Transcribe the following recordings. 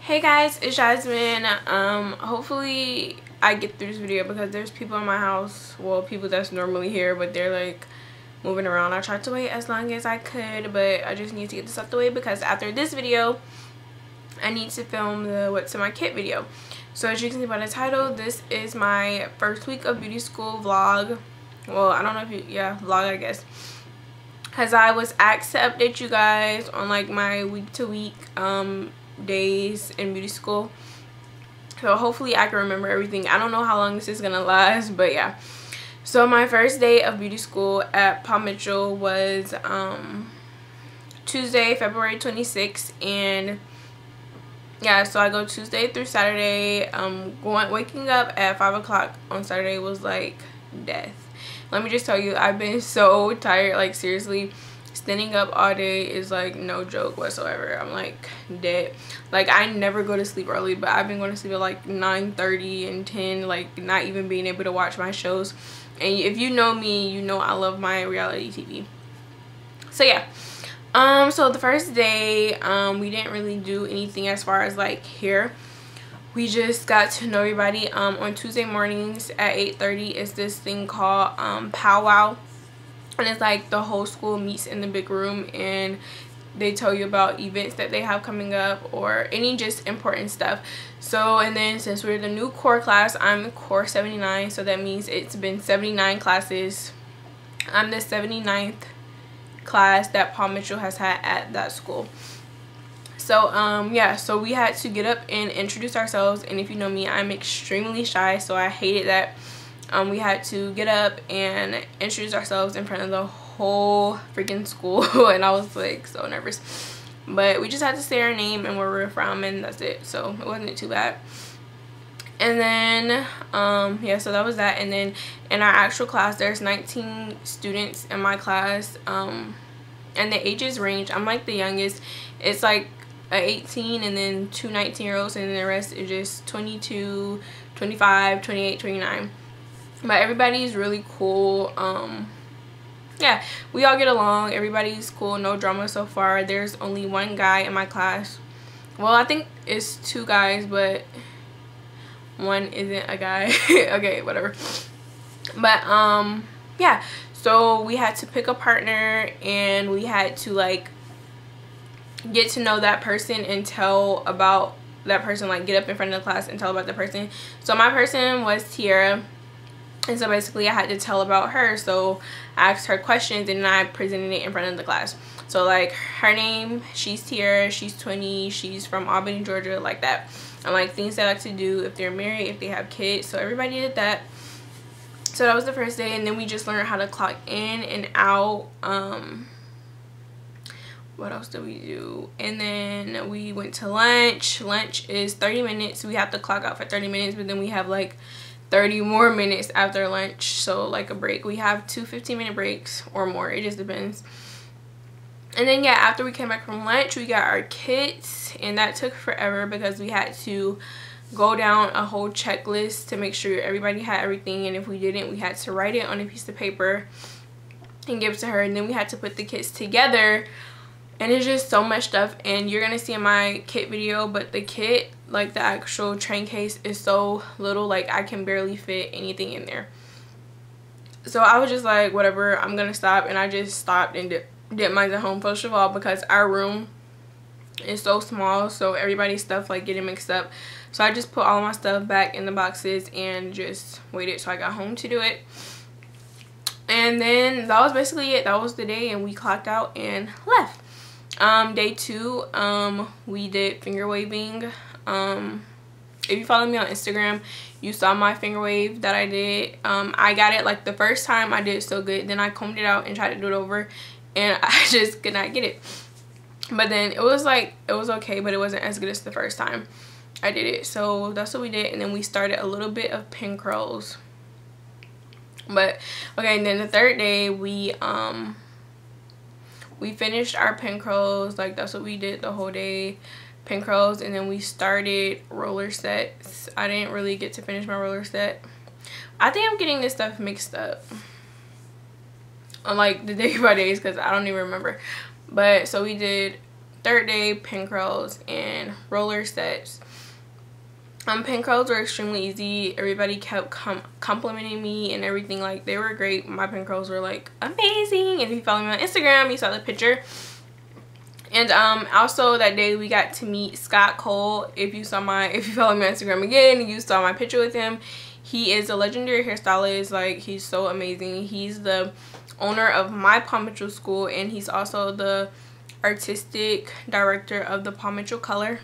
Hey guys, it's Jasmine. Hopefully I get through this video because there's people in my house, well, people that's normally here, but they're like moving around. I tried to wait as long as I could, but I just need to get this out the way because after this video I need to film the what's in my kit video. So as you can see by the title, this is my first week of beauty school vlog. Well, I don't know if you, yeah, vlog I guess, because I was asked to update you guys on like my week to week days in beauty school, so hopefully I can remember everything. I don't know how long this is gonna last, but yeah. So my first day of beauty school at Paul Mitchell was Tuesday, February 26th, and yeah, so I go Tuesday through Saturday. Waking up at 5 o'clock on Saturday was like death. Let me just tell you, I've been so tired, like seriously. Standing up all day is like no joke whatsoever. I'm like dead. Like I never go to sleep early, but I've been going to sleep at like 9:30 and 10, like not even being able to watch my shows. And if you know me, you know I love my reality TV. So yeah, so the first day we didn't really do anything as far as like hair. We just got to know everybody. On Tuesday mornings at 8:30 is this thing called powwow. And it's like the whole school meets in the big room and they tell you about events that they have coming up or any just important stuff. So, and then since we're the new core class, I'm core 79, so that means it's been 79 classes. I'm the 79th class that Paul Mitchell has had at that school. So yeah, so we had to get up and introduce ourselves, and if you know me, I'm extremely shy, so I hated that. We had to get up and introduce ourselves in front of the whole freaking school and I was like so nervous, but we just had to say our name and where we're from, and that's it. So it wasn't too bad. And then yeah, so that was that. And then in our actual class, there's 19 students in my class, and the ages range, I'm like the youngest. It's like a 18 and then two 19-year-olds, and then the rest is just 22, 25, 28, 29. But everybody's really cool. Yeah, we all get along. Everybody's cool, no drama so far. There's only one guy in my class. Well, I think it's two guys, but one isn't a guy. Okay, whatever. But yeah, so we had to pick a partner and we had to like get to know that person and tell about that person, like get up in front of the class and tell about the person. So my person was Tiara. And so basically I had to tell about her, so I asked her questions and I presented it in front of the class. So like her name, she's Tiara, she's 20, she's from Albany, Georgia, like that. And like things they like to do if they're married, if they have kids. So everybody did that. So that was the first day, and then we just learned how to clock in and out. What else did we do? And then we went to lunch. Lunch is 30 minutes. We have to clock out for 30 minutes, but then we have like 30 more minutes after lunch, so like a break. We have two 15-minute breaks or more, it just depends. And then yeah, after we came back from lunch, we got our kits, and that took forever because we had to go down a whole checklist to make sure everybody had everything, and if we didn't, we had to write it on a piece of paper and give it to her. And then we had to put the kits together, and it's just so much stuff, and you're gonna see in my kit video, but the kit, like the actual train case, is so little, like I can barely fit anything in there. So I was just like, whatever, I'm gonna stop. And I just stopped and did mine at home, first of all because our room is so small, so everybody's stuff like getting mixed up. So I just put all my stuff back in the boxes and just waited till I got home to do it. And then that was basically it. That was the day, and we clocked out and left. Day two, we did finger waving. If you follow me on Instagram, you saw my finger wave that I did. I got it like the first time I did so good, then I combed it out and tried to do it over, and I just could not get it. But then it was like, it was okay, but it wasn't as good as the first time I did it. So that's what we did. And then we started a little bit of pin curls. But okay, and then the third day we finished our pin curls. Like that's what we did the whole day, pin curls. And then we started roller sets. I didn't really get to finish my roller set. I think I'm getting this stuff mixed up on like the day by days because I don't even remember. But so we did third day, pin curls and roller sets. Pin curls were extremely easy. Everybody kept complimenting me and everything. Like, they were great. My pin curls were like amazing. And if you follow me on Instagram, you saw the picture. And also that day we got to meet Scott Cole. If you follow me on Instagram again, you saw my picture with him. He is a legendary hairstylist. Like, he's so amazing. He's the owner of my Paul Mitchell school, and he's also the artistic director of the Paul Mitchell Color.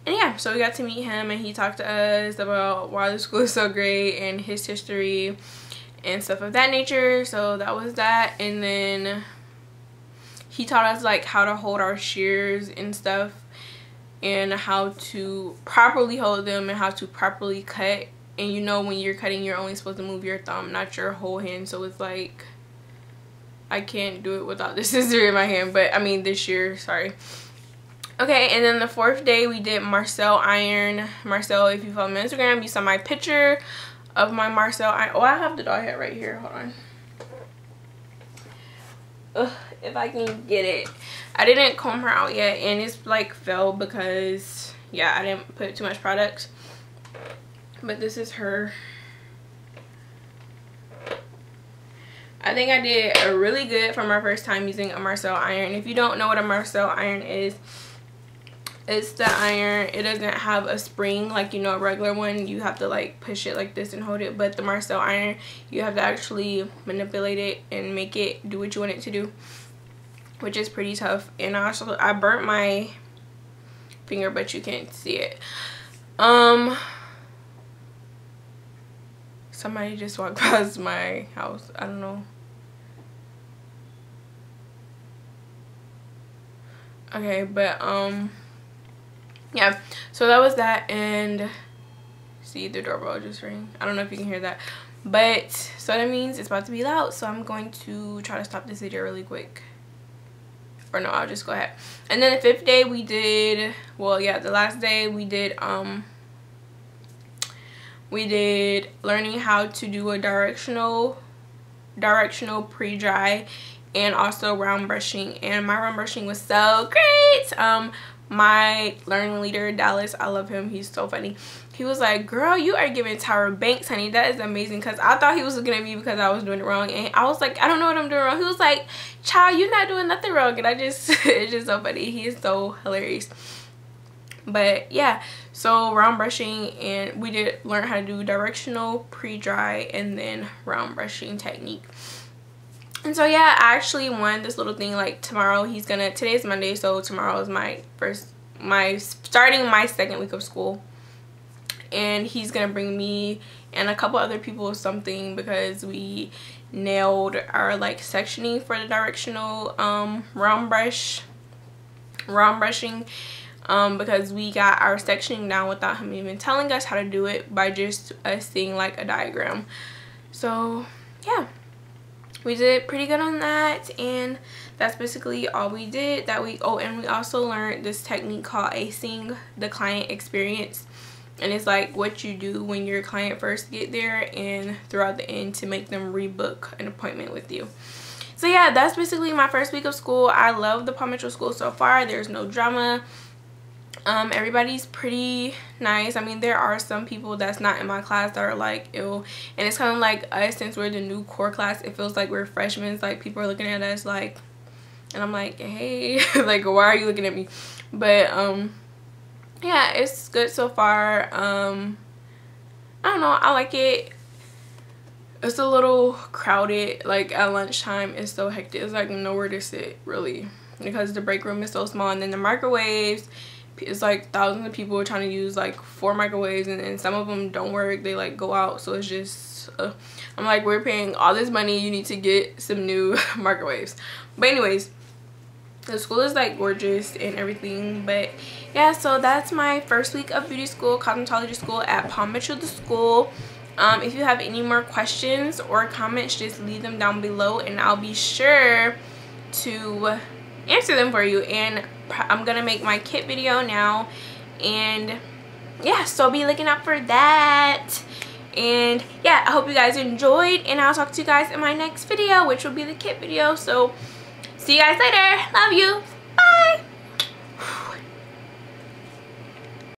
And yeah, so we got to meet him, and he talked to us about why the school is so great and his history and stuff of that nature. So that was that. And then he taught us like how to hold our shears and stuff, and how to properly hold them and how to properly cut. And you know, when you're cutting, you're only supposed to move your thumb, not your whole hand. So it's like, I can't do it without the scissor in my hand, but I mean the shear, sorry. Okay, and then the fourth day we did Marcel Iron. Marcel, if you follow me on Instagram, you saw my picture of my Marcel Iron. Oh, I have the dog head right here. Hold on. Ugh, if I can get it. I didn't comb her out yet, and it's like fell because, yeah, I didn't put too much product. But this is her. I think I did a really good for my first time using a Marcel Iron. If you don't know what a Marcel Iron is, it's the iron. It doesn't have a spring like, you know, a regular one. You have to like push it like this and hold it. But the Marcel Iron, you have to actually manipulate it and make it do what you want it to do, which is pretty tough. And I burnt my finger, but you can't see it. Somebody just walked past my house. I don't know. Okay, but yeah, so that was that. And see, the doorbell just rang. I don't know if you can hear that, but so that means it's about to be loud, so I'm going to try to stop this video really quick. Or no, I'll just go ahead. And then the fifth day we did, well, yeah, the last day we did learning how to do a directional pre-dry, and also round brushing. And my round brushing was so great. My learning leader, Dallas, I love him, he's so funny. He was like, girl, you are giving Tyra Banks, honey. That is amazing. Because I thought he was looking at me because I was doing it wrong, and I was like, I don't know what I'm doing wrong. He was like, child, you're not doing nothing wrong. And it's just so funny. He is so hilarious. But yeah, so round brushing, and we did learn how to do directional pre-dry and then round brushing technique. And so yeah, I actually won this little thing. Like, tomorrow today's Monday, so tomorrow is starting my second week of school, and he's gonna bring me and a couple other people something because we nailed our like sectioning for the directional round brushing, because we got our sectioning down without him even telling us how to do it, by just us seeing like a diagram. So yeah, we did pretty good on that, and that's basically all we did that week. Oh, and we also learned this technique called acing the client experience, and it's like what you do when your client first get there and throughout the end to make them rebook an appointment with you. So yeah, that's basically my first week of school. I love the Paul Mitchell school so far. There's no drama. Everybody's pretty nice. I mean, there are some people that's not in my class that are like ill, and it's kind of like us, since we're the new core class, it feels like we're freshmen. It's like people are looking at us like, and I'm like, hey, like, why are you looking at me? But yeah, it's good so far. I don't know, I like it. It's a little crowded. Like at lunchtime, it's so hectic. It's like nowhere to sit really, because the break room is so small, and then the microwaves, it's like thousands of people trying to use like 4 microwaves, and then some of them don't work, they like go out. So it's just I'm like, we're paying all this money, you need to get some new microwaves. But anyways, the school is like gorgeous and everything. But yeah, so that's my first week of beauty school, cosmetology school at Paul Mitchell the school. If you have any more questions or comments, just leave them down below, and I'll be sure to answer them for you. And I'm gonna make my kit video now, and yeah, so be looking out for that. And yeah, I hope you guys enjoyed, and I'll talk to you guys in my next video, which will be the kit video. So see you guys later. Love you.